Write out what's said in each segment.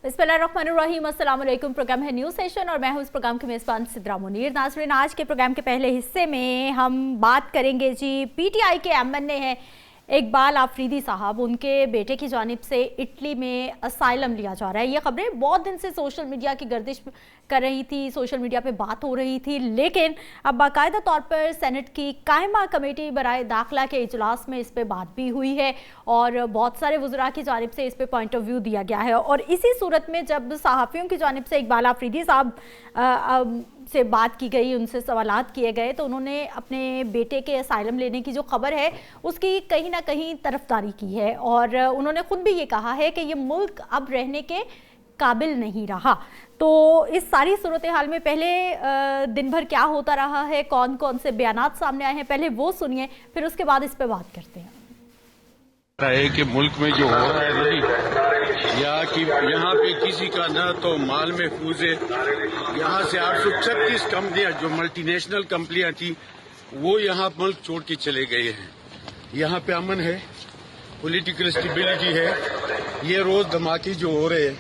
बिस्मिल्लाहिर्रहमानिर्रहीम, अस्सलाम वालेकुम। प्रोग्राम है न्यूज़ सेशन और मैं हूँ इस प्रोग्राम की मेज़बान सिद्रा मुनीर। नाज़रीन, आज के प्रोग्राम के पहले हिस्से में हम बात करेंगे जी पीटीआई के एमएनए हैं इकबाल आफरीदी साहब, उनके बेटे की जानिब से इटली में असाइलम लिया जा रहा है। ये खबरें बहुत दिन से सोशल मीडिया की गर्दिश कर रही थी, सोशल मीडिया पे बात हो रही थी, लेकिन अब बाकायदा तौर पर सेनेट की कायमा कमेटी बराए दाखिला के इजलास में इस पर बात भी हुई है और बहुत सारे वज़रा की जानिब से इस पर पॉइंट ऑफ व्यू दिया गया है। और इसी सूरत में जब सहाफ़ियों की जानिब से इकबाल आफरीदी साहब से बात की गई, उनसे सवालात किए गए, तो उन्होंने अपने बेटे के असाइलम लेने की जो खबर है उसकी कहीं ना कहीं तरफदारी की है और उन्होंने खुद भी ये कहा है कि ये मुल्क अब रहने के काबिल नहीं रहा। तो इस सारी सूरत हाल में पहले दिन भर क्या होता रहा है, कौन कौन से बयानात सामने आए हैं, पहले वो सुनिए, फिर उसके बाद इस पर बात करते हैं। है कि मुल्क में जो हो रहा है नहीं, या कि यहाँ पे किसी का न तो माल महफूज है। यहाँ से 836 कंपनियां जो मल्टीनेशनल कंपनियां थी वो यहाँ मुल्क छोड़ के चले गए हैं। यहाँ पे अमन है, पॉलिटिकल स्टेबिलिटी है। ये रोज धमाके जो हो रहे हैं,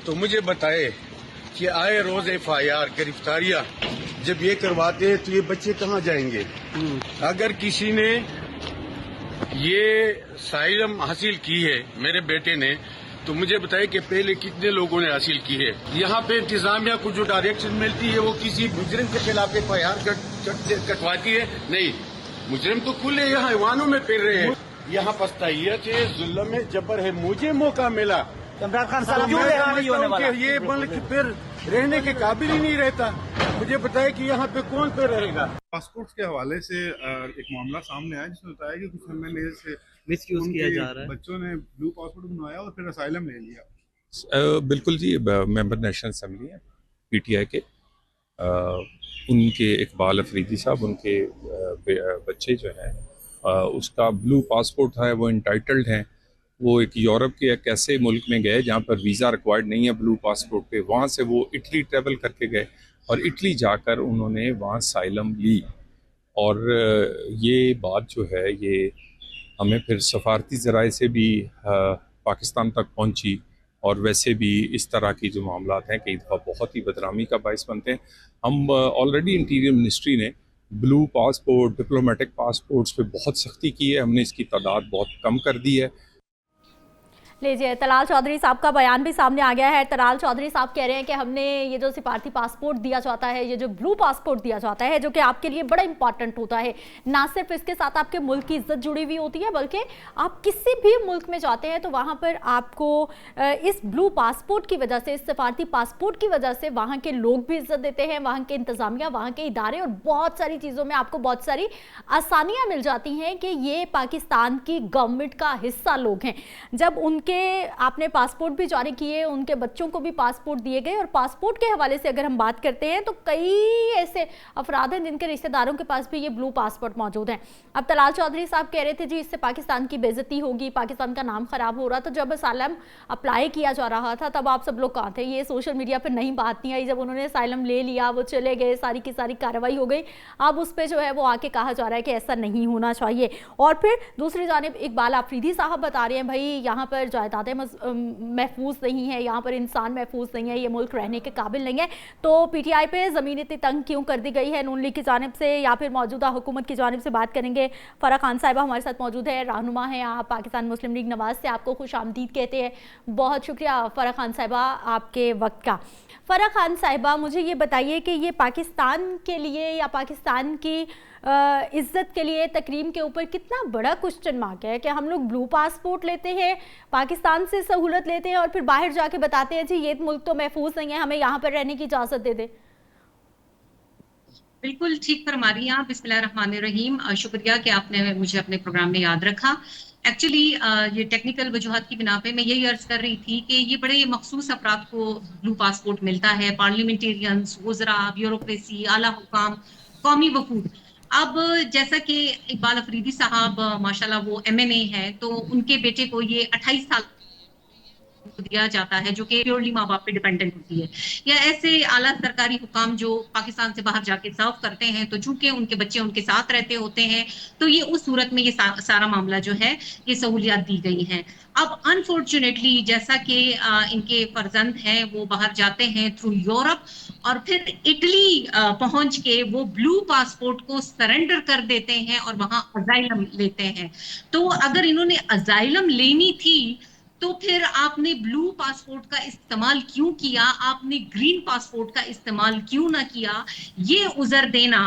तो मुझे बताए कि आए रोज FIR गिरफ्तारियां जब ये करवाते हैं तो ये बच्चे कहाँ जाएंगे? अगर किसी ने ये साइलम हासिल की है मेरे बेटे ने, तो मुझे बताए कि पहले कितने लोगों ने हासिल की है। यहाँ पे इंतजामिया को जो डायरेक्शन मिलती है वो किसी मुजरिम के खिलाफ FIR कटवाती है? नहीं, मुजरिम तो खुले यहाँ हैवानों में फिर रहे हैं। यहाँ पछताइयत है, जुल्म है, जबर है। मुझे मौका मिला, इमरान खान साहब ये मुल्क फिर रहने के काबिल ही नहीं रहता। मुझे बताया कि यहाँ पे कौन पे रहेगा। पासपोर्ट के हवाले से एक मामला सामने आया जिसमें बताया कि कुछ एमएनए से मिसयूज किया जा रहा है। बच्चों ने ब्लू पासपोर्ट बनवाया और फिर असाइलम ले लिया। बिल्कुल जी, मेंबर नेशनल असेंबली है पीटीआई के, उनके इकबाल अफरीदी साहब, उनके बच्चे जो हैं उसका ब्लू पासपोर्ट है, वो इंटाइटल्ड हैं। वो एक यूरोप के एक ऐसे मुल्क में गए जहाँ पर वीज़ा रिक्वायर्ड नहीं है ब्लू पासपोर्ट पे, वहाँ से वो इटली ट्रैवल करके गए और इटली जाकर उन्होंने वहाँ असाइलम ली। और ये बात जो है ये हमें फिर सफारती ज़राए से भी पाकिस्तान तक पहुँची और वैसे भी इस तरह की जो मामलात हैं कई दफ़ा बहुत ही बदनामी का बायस बनते हैं। हम ऑलरेडी इंटीरियर मिनिस्ट्री ने ब्लू पासपोर्ट, डिप्लोमेटिक पासपोर्ट्स पे बहुत सख्ती की है, हमने इसकी तादाद बहुत कम कर दी है। लीजिए, तलाल चौधरी साहब का बयान भी सामने आ गया है। तलाल चौधरी साहब कह रहे हैं कि हमने ये जो सिफारती पासपोर्ट दिया जाता है, ये जो ब्लू पासपोर्ट दिया जाता है, जो कि आपके लिए बड़ा इंपॉर्टेंट होता है, ना सिर्फ इसके साथ आपके मुल्क की इज्जत जुड़ी हुई होती है, बल्कि आप किसी भी मुल्क में जाते हैं तो वहाँ पर आपको इस ब्लू पासपोर्ट की वजह से, इस सिफारती पासपोर्ट की वजह से वहाँ के लोग भी इज्जत देते हैं, वहाँ के इंतज़ामिया, वहाँ के इदारे और बहुत सारी चीज़ों में आपको बहुत सारी आसानियाँ मिल जाती हैं कि ये पाकिस्तान की गवर्नमेंट का हिस्सा लोग हैं। जब उनके आपने पासपोर्ट भी जारी किए, उनके बच्चों को भी पासपोर्ट दिए गए, और पासपोर्ट के हवाले से अगर हम बात करते हैं तो कई ऐसे अफराद हैं जिनके रिश्तेदारों के पास भी ये ब्लू पासपोर्ट मौजूद हैं। अब तलाल चौधरी साहब कह रहे थे जी इससे पाकिस्तान की बेइज्जती होगी, पाकिस्तान का नाम खराब हो रहा था। जब असाइलम अप्लाई किया जा रहा था तब आप सब लोग कहाँ थे? ये सोशल मीडिया पर नहीं बात नहीं आई। जब उन्होंने असाइलम ले लिया, वो चले गए, सारी की सारी कार्रवाई हो गई, अब उस पर जो है वो आके कहा जा रहा है कि ऐसा नहीं होना चाहिए। और फिर दूसरी जानिब इकबाल आफरीदी साहब बता रहे हैं भाई यहाँ पर जायदादें महफूज नहीं है, यहाँ पर इंसान महफूज नहीं है, ये मुल्क रहने के काबिल नहीं है। तो पीटीआई पे ज़मीन इतनी तंग क्यों कर दी गई है नून लीग की जानिब से या फिर मौजूदा हुकूमत की जानिब से? बात करेंगे। फ़रा खान साहिबा हमारे साथ मौजूद है, रहनुमा हैं आप पाकिस्तान मुस्लिम लीग नवाज से, आपको खुश आमदीद कहते हैं। बहुत शुक्रिया फ़रा खान साहिबा आपके वक्त का। फ़रा खान साहिबा, मुझे ये बताइए कि ये पाकिस्तान के लिए या पाकिस्तान की इज़्ज़त के लिए तकरीम के ऊपर कितना बड़ा क्वेश्चन मार्क है कि हम लोग ब्लू पासपोर्ट लेते हैं, पाकिस्तान से सहूलत लेते हैं और फिर बाहर जाके बताते हैं जी ये मुल्क तो महफूज नहीं है, हमें यहाँ पर रहने की इजाज़त दे दे। बिल्कुल ठीक फरमा रही हैं आप। बिस्मिल्लाहिर्रहमानिर्रहीम। शुक्रिया कि आपने मुझे अपने प्रोग्राम में याद रखा। एक्चुअली ये टेक्निकल वजूहत की बिना पे मैं यही अर्ज कर रही थी कि ये बड़े मखसूस अफराद को ब्लू पासपोर्ट मिलता है, पार्लियामेंटेरियंस, वज़रा, ब्यूरोक्रेसी, आला हुकाम, कौमी वफूद। अब जैसा कि इकबाल अफरीदी साहब माशाल्लाह वो MNA है, तो उनके बेटे को ये 28 साल दिया जाता है जो कि प्योरली माँ बाप पे डिपेंडेंट होती है, या ऐसे आला सरकारी हुकाम जो पाकिस्तान से बाहर जाके सर्व करते हैं, तो चूंकि उनके बच्चे उनके साथ रहते होते हैं, तो ये उस सूरत में ये सारा मामला जो है ये सहूलियात दी गई हैं। अब अनफॉर्चुनेटली जैसा कि इनके फर्जंद हैं वो बाहर जाते हैं थ्रू यूरोप और फिर इटली पहुंच के वो ब्लू पासपोर्ट को सरेंडर कर देते हैं और वहां अजाइलम लेते हैं। तो अगर इन्होंने अजाइलम लेनी थी तो फिर आपने ब्लू पासपोर्ट का इस्तेमाल क्यों किया, आपने ग्रीन पासपोर्ट का इस्तेमाल क्यों ना किया? ये उजर देना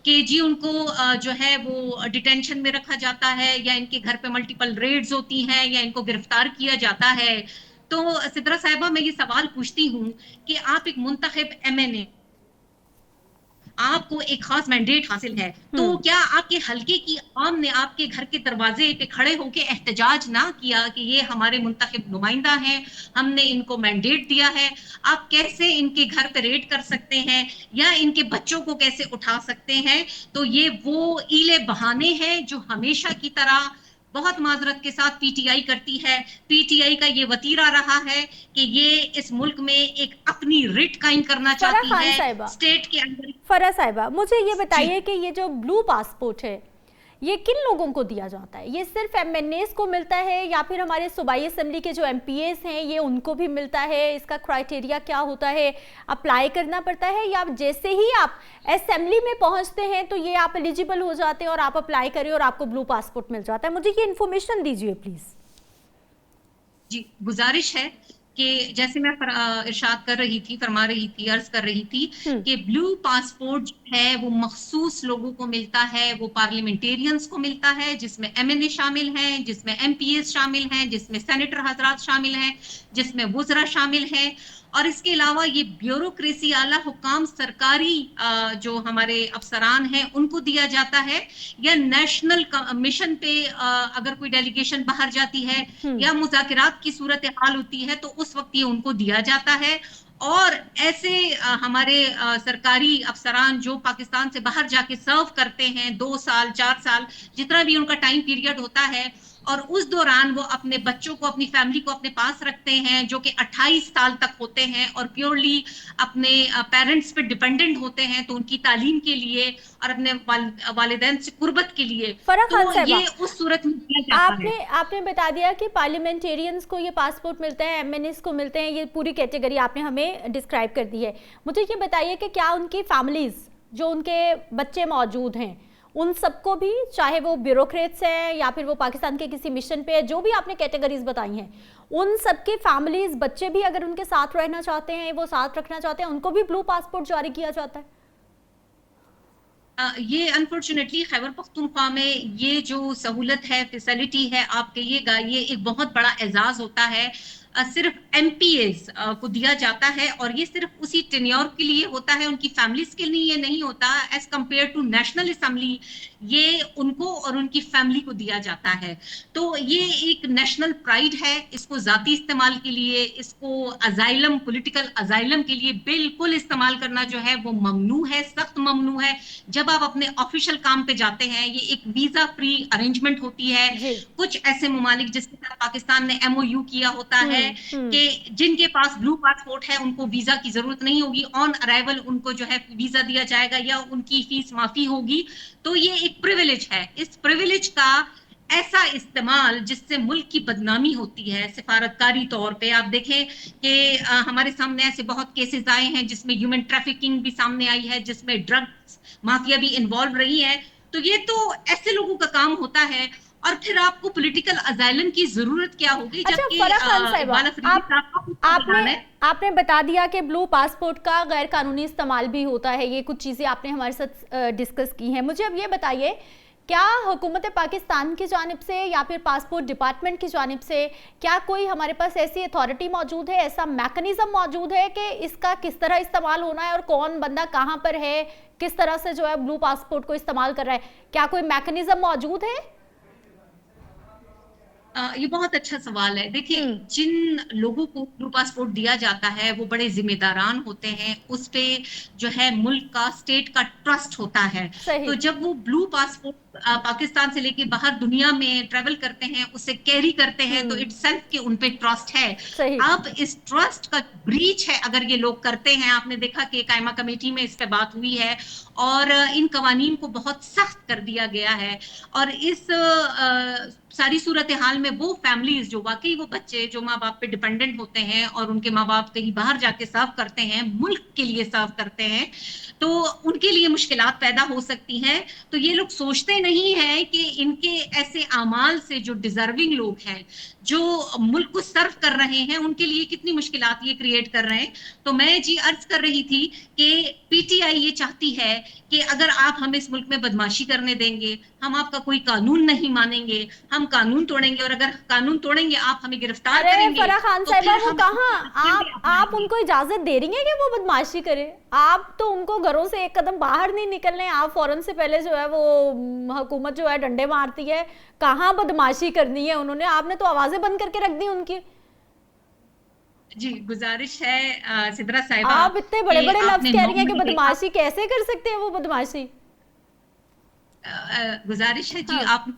कि जी उनको जो है वो डिटेंशन में रखा जाता है या इनके घर पे मल्टीपल रेड्स होती हैं या इनको गिरफ्तार किया जाता है। तो सिद्रा साहिबा, मैं ये सवाल पूछती हूँ कि आप एक मुंतखब MNA, आपको एक खास मैंडेट हासिल है, तो क्या आपके हलके की आवाम ने आपके घर के दरवाजे पे खड़े होकर एहतजाज ना किया कि ये हमारे मुंतखब नुमाइंदा हैं, हमने इनको मैंडेट दिया है, आप कैसे इनके घर पे रेड कर सकते हैं या इनके बच्चों को कैसे उठा सकते हैं? तो ये वो ईले बहाने हैं जो हमेशा की तरह बहुत माजरत के साथ PTI करती है। PTI का ये वतीरा रहा है कि ये इस मुल्क में एक अपनी रिट कायम करना चाहती है स्टेट के अंदर। फराह साहिबा, मुझे ये बताइए कि ये जो ब्लू पासपोर्ट है ये किन लोगों को दिया जाता है? ये सिर्फ MNAs को मिलता है या फिर हमारे सूबाई असेंबली के जो MPAs हैं ये उनको भी मिलता है? इसका क्राइटेरिया क्या होता है? अप्लाई करना पड़ता है या जैसे ही आप असेंबली में पहुंचते हैं तो ये आप एलिजिबल हो जाते हैं और आप अप्लाई करें और आपको ब्लू पासपोर्ट मिल जाता है? मुझे ये इन्फॉर्मेशन दीजिए प्लीज। जी, गुजारिश है कि जैसे मैं इरशाद कर रही थी, फरमा रही थी, अर्ज कर रही थी कि ब्लू पासपोर्ट है वो मखसूस लोगों को मिलता है, वो पार्लियामेंटेरियंस को मिलता है, जिसमें MNA शामिल हैं, जिसमें MPAs शामिल हैं, जिसमें सेनेटर हजरात शामिल हैं, जिसमें वुज़रा शामिल हैं, और इसके अलावा ये ब्यूरोक्रेसी आला हुकाम सरकारी जो हमारे अफसरान हैं उनको दिया जाता है, या नेशनल मिशन पे अगर कोई डेलीगेशन बाहर जाती है या मुज़ाकरात की सूरत हाल होती है तो उस वक्त ये उनको दिया जाता है। और ऐसे हमारे सरकारी अफसरान जो पाकिस्तान से बाहर जाके सर्व करते हैं 2 साल 4 साल जितना भी उनका टाइम पीरियड होता है, और उस दौरान वो अपने बच्चों को, अपनी फैमिली को अपने पास रखते हैं जो कि 28 साल तक होते हैं और प्योरली अपने पेरेंट्स पे डिपेंडेंट होते हैं, तो उनकी तालीम के लिए और अपने वालिदैन से कुर्बत के लिए, तो ये उस सूरत में किया जाता है। आपने बता दिया कि पार्लियामेंटेरियंस को ये पासपोर्ट मिलते हैं, MNAs को मिलते हैं, ये पूरी कैटेगरी आपने हमें डिस्क्राइब कर दी है। मुझे ये बताइए कि क्या उनकी फैमिलीज, जो उनके बच्चे मौजूद हैं, उन सबको भी, चाहे वो ब्यूरोक्रेट्स हैं या फिर वो पाकिस्तान के किसी मिशन पे है, जो भी आपने कैटेगरीज बताई हैं, उन सबके फैमिलीज, बच्चे भी अगर उनके साथ रहना चाहते हैं, वो साथ रखना चाहते हैं, उनको भी ब्लू पासपोर्ट जारी किया जाता है? ये अनफॉर्चुनेटली खैबर पख्तूनख्वा में ये जो सहूलत है, फैसिलिटी है, आप कहिएगा ये एक बहुत बड़ा एजाज होता है। सिर्फ MPAs को दिया जाता है और ये सिर्फ उसी टेन्योर के लिए होता है, उनकी फैमिलीज के लिए ये नहीं होता। As compare to national assembly ये उनको और उनकी फैमिली को दिया जाता है। तो ये एक नेशनल प्राइड है, इसको जाती इस्तेमाल के लिए, इसको अजाइलम, पॉलिटिकल अजाइलम के लिए बिल्कुल इस्तेमाल करना जो है वो ममनू है, सख्त ममनू है। जब आप अपने ऑफिशियल काम पे जाते हैं, ये एक वीजा फ्री अरेंजमेंट होती है। कुछ ऐसे ममालिक जिसके साथ पाकिस्तान ने MOU किया होता है कि जिनके पास ब्लू पासपोर्ट है उनको वीजा की जरूरत नहीं होगी, ऑन अराइवल उनको जो है वीजा दिया जाएगा या उनकी फीस माफी होगी। तो ये एक प्रिविलेज है। इस प्रिविलेज का ऐसा इस्तेमाल जिससे मुल्क की बदनामी होती है सिफारतकारी तौर पे, आप देखें कि हमारे सामने ऐसे बहुत केसेस आए हैं जिसमें ह्यूमन ट्रैफिकिंग भी सामने आई है, जिसमें ड्रग्स माफिया भी इन्वॉल्व रही है। तो ये तो ऐसे लोगों का काम होता है, और फिर आपको पॉलिटिकल अजाइलम की जरूरत क्या होगी? जबकि आपने बता दिया कि ब्लू पासपोर्ट का गैर कानूनी इस्तेमाल भी होता है, ये कुछ चीजें आपने हमारे साथ डिस्कस की हैं। मुझे अब ये बताइए, क्या हुकूमत पाकिस्तान की जानिब से या फिर पासपोर्ट डिपार्टमेंट की जानिब से क्या कोई हमारे पास ऐसी अथॉरिटी मौजूद है, ऐसा मैकेनिज्म मौजूद है कि इसका किस तरह इस्तेमाल होना है और कौन बंदा कहाँ पर है, किस तरह से जो है ब्लू पासपोर्ट को इस्तेमाल कर रहा है? क्या कोई मैकेनिज्म मौजूद है? ये बहुत अच्छा सवाल है। देखिए, जिन लोगों को ब्लू पासपोर्ट दिया जाता है वो बड़े जिम्मेदारान होते हैं, उस पे जो है मुल्क का, स्टेट का ट्रस्ट होता है। तो जब वो ब्लू पासपोर्ट पाकिस्तान से लेके बाहर दुनिया में ट्रेवल करते हैं, उसे कैरी करते हैं, तो इट्स सेल्फ के उन पे ट्रस्ट है। सही। अब इस ट्रस्ट का ब्रीच है अगर ये लोग करते हैं। आपने देखा कि कायमा कमेटी में इस पे बात हुई है और इन कवानीन को बहुत सख्त कर दिया गया है। और इस सारी सूरत हाल में वो फैमिलीज जो वाकई वो बच्चे जो माँ बाप पे डिपेंडेंट होते हैं और उनके माँ बाप कहीं बाहर जाके सर्व करते हैं, मुल्क के लिए सर्व करते हैं, तो उनके लिए मुश्किलात पैदा हो सकती हैं। तो ये लोग सोचते नहीं है कि इनके ऐसे आमाल से जो डिजर्विंग लोग हैं, जो मुल्क को सर्व कर रहे हैं, उनके लिए कितनी मुश्किलात ये क्रिएट कर रहे हैं। तो मैं जी अर्ज कर रही थी कि पीटीआई ये चाहती है कि अगर आप हमें इस मुल्क में बदमाशी करने देंगे, हम आपका कोई कानून नहीं मानेंगे, हम कानून तोड़ेंगे, और अगर कानून तोड़ेंगे आप हमें गिरफ्तार करेंगे। फराह खान तो साहिबा, फिर वो हम कहाँ आप उनको इजाजत दे रही हैं कि वो बदमाशी करे? आप तो उनको घरों से एक कदम बाहर नहीं निकलने, आप फौरन से पहले जो है वो हुकूमत जो है डंडे मारती है। कहाँ बदमाशी करनी है उन्होंने? आपने तो आवाजें बंद करके रख दी उनकी। जी गुजारिश है सिद्रा साहिबा, आप इतने बड़े बड़े लफ्ज कह रही हैं कि नॉर्मली बदमाशी कैसे कर सकते हैं वो बदमाशी? गुजारिश है जी, आप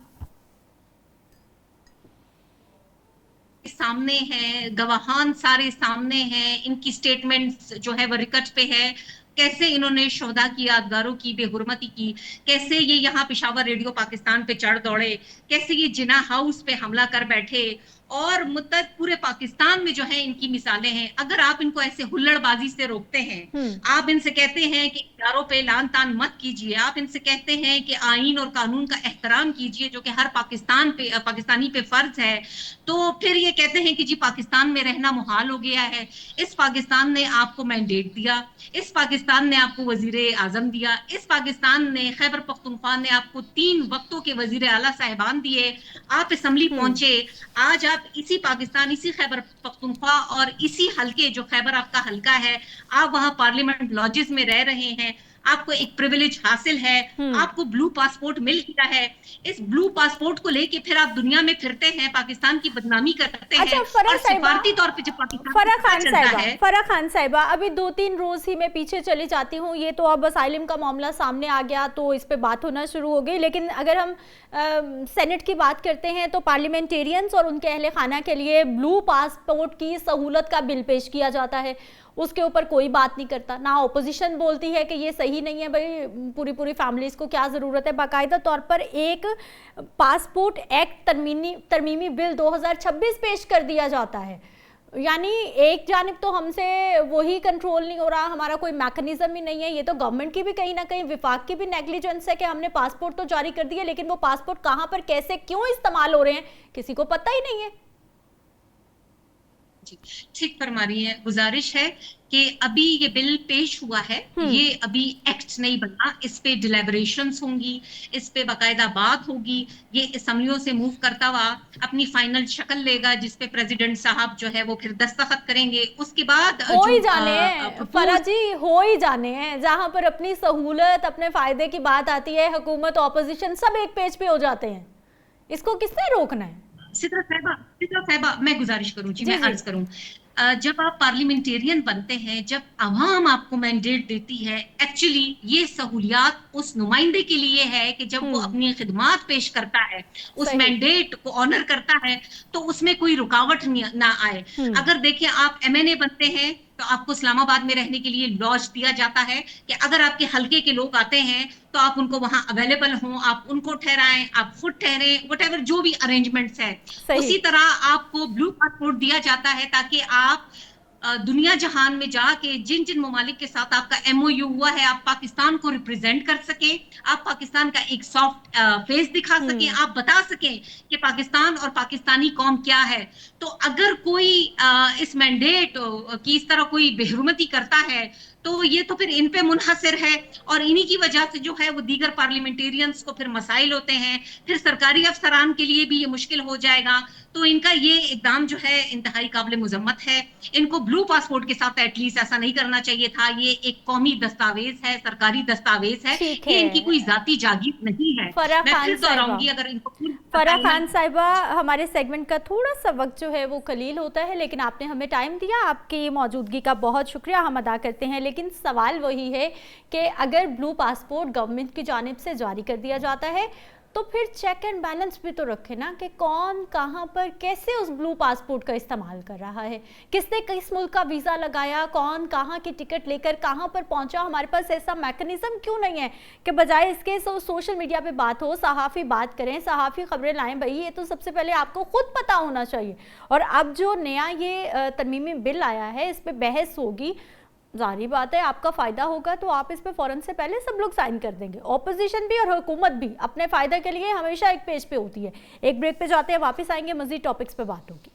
सामने हैं, गवाहान सारे सामने हैं, इनकी स्टेटमेंट्स जो है वो रिकॉर्ड पे है, कैसे इन्होंने शोहदा की यादगारों की बेहुरमती की, कैसे ये यहाँ पेशावर रेडियो पाकिस्तान पे चढ़ दौड़े, कैसे ये जिना हाउस पे हमला कर बैठे, और मुद्दत पूरे पाकिस्तान में जो है इनकी मिसालें हैं। अगर आप इनको ऐसे हुल्लड़बाजी से रोकते हैं, आप इनसे कहते हैं कि इदारों पे लान तान मत कीजिए, आप इनसे कहते हैं कि आईन और कानून का एहतराम कीजिए जो कि हर पाकिस्तानी पे फर्ज है, तो फिर ये कहते हैं कि जी पाकिस्तान में रहना मुहाल हो गया है। इस पाकिस्तान ने आपको मैंडेट दिया, इस पाकिस्तान ने आपको वजीर आजम दिया, इस पाकिस्तान ने खैबर पख्तूनख्वा ने आपको 3 वक्तों के वजीर आला साहिबान दिए, आप असम्बली पहुंचे, आज आप इसी पाकिस्तान, इसी खैबर पख्तूनख्वा और इसी हलके जो खैबर आपका हलका है, आप वहां पार्लियामेंट लॉजेस में रह रहे हैं, आपको एक प्रिविलेज हासिल है, आपको ब्लू पासपोर्ट मिल गया है। इस ब्लू पासपोर्ट को लेके फिर आप दुनिया में फिरते हैं, पाकिस्तान की बदनामी करते हैं। और सिफारती तौर पे जब पाकिस्तान फराह खान साहिबा, अभी 2-3 रोज ही मैं पीछे चली जाती हूँ, ये तो अब असाइलम का मामला सामने आ गया तो इस पे बात होना शुरू हो गई। लेकिन अगर हम सेनेट की बात करते हैं तो पार्लियामेंटेरियंस और उनके अहले खाना के लिए ब्लू पासपोर्ट की सहूलत का बिल पेश किया जाता है, उसके ऊपर कोई बात नहीं करता। ना ऑपोजिशन बोलती है कि ये सही नहीं है, भाई पूरी फैमिलीज को क्या ज़रूरत है। बाकायदा तौर पर एक पासपोर्ट एक्ट तरमीमी बिल 2026 पेश कर दिया जाता है। यानी एक जानिब तो हमसे वही कंट्रोल नहीं हो रहा, हमारा कोई मैकेनिज्म ही नहीं है। ये तो गवर्नमेंट की भी कहीं ना कहीं, विफाक की भी नेग्लिजेंस है कि हमने पासपोर्ट तो जारी कर दिया, लेकिन वो पासपोर्ट कहाँ पर, कैसे, क्यों इस्तेमाल हो रहे हैं, किसी को पता ही नहीं है। ठीक फरमा रही है। गुजारिश है कि अभी ये बिल पेश हुआ है, ये अभी एक्ट नहीं बना, इस पे डिलेबरेशंस होंगी, इस पे बाकायदा बात होगी, ये असम्बलियों से मूव करता हुआ अपनी फाइनल शक्ल लेगा, जिस पे प्रेसिडेंट साहब जो है वो फिर दस्तखत करेंगे। उसके बाद हो ही जाने हैं फराह जी, हो ही जाने हैं। जहां पर अपनी सहूलत, अपने फायदे की बात आती है, हुकूमत ऑपोजिशन सब एक पेज पे हो जाते हैं। इसको किसने रोकना है? सिद्रा साहिबा, मैं गुजारिश करूं जी, मैं अर्ज करूं, जब आप पार्लियामेंटेरियन बनते हैं, जब अवाम आपको मैंडेट देती है, एक्चुअली ये सहूलियात उस नुमाइंदे के लिए है कि जब वो अपनी खिदमात पेश करता है, उस मैंडेट को ऑनर करता है, तो उसमें कोई रुकावट ना आए। अगर देखिए आप एमएनए बनते हैं तो आपको इस्लामाबाद में रहने के लिए लॉज दिया जाता है कि अगर आपके हलके के लोग आते हैं तो आप उनको वहां अवेलेबल हों, आप उनको ठहराएं, आप खुद ठहरें, व्हाटएवर जो भी अरेंजमेंट्स है। उसी तरह आपको ब्लू पासपोर्ट दिया जाता है ताकि आप दुनिया जहान में जाके जिन जिन ममालिक के साथ आपका एमओयू हुआ है, आप पाकिस्तान को रिप्रेजेंट कर सके, आप पाकिस्तान का एक सॉफ्ट फेस दिखा सके, आप बता सकें कि पाकिस्तान और पाकिस्तानी कौम क्या है। तो अगर कोई इस मैंडेट की इस तरह कोई बेहुरमती करता है तो ये तो फिर इन पे मुनहसर है, और इन्हीं की वजह से जो है वो दीगर पार्लियामेंटेरियंस को फिर मसाइल होते हैं, फिर सरकारी अफसरान के लिए भी ये मुश्किल हो जाएगा। तो इनका ये इकदाम जो है इंतहाई काबिल मुजम्मत है। इनको ब्लू पासपोर्ट के साथ एटलीस्ट ऐसा नहीं करना चाहिए था। ये एक कौमी दस्तावेज है, सरकारी दस्तावेज है, ये इनकी कोई जाती जागीर नहीं है। मैं फिर दोहराऊंगी, अगर इनको फराह खान साहिबा, हमारे सेगमेंट का थोड़ा सा वक्त जो है वो कलील होता है, लेकिन आपने हमें टाइम दिया, आपकी मौजूदगी का बहुत शुक्रिया हम अदा करते हैं। लेकिन सवाल वही है कि अगर ब्लू पासपोर्ट गवर्नमेंट की जानिब से जारी कर दिया जाता है तो फिर चेक एंड बैलेंस भी तो रखे ना कि कौन कहाँ पर कैसे उस ब्लू पासपोर्ट का इस्तेमाल कर रहा है, किसने किस मुल्क का वीज़ा लगाया, कौन कहाँ की टिकट लेकर कहाँ पर पहुँचा। हमारे पास ऐसा मैकेनिज्म क्यों नहीं है कि बजाय इसके सोशल मीडिया पे बात हो, सहाफ़ी बात करें, सहाफ़ी खबरें लाएं। भाई ये तो सबसे पहले आपको खुद पता होना चाहिए। और अब जो नया ये तरमीमी बिल आया है, इस पर बहस होगी, जाहिर बात है आपका फ़ायदा होगा तो आप इस पे फ़ौरन से पहले सब लोग साइन कर देंगे। ऑपोजिशन भी और हुकूमत भी अपने फ़ायदे के लिए हमेशा एक पेज पे होती है। एक ब्रेक पे जाते हैं, वापस आएंगे, मज़ीद टॉपिक्स पे बात होगी।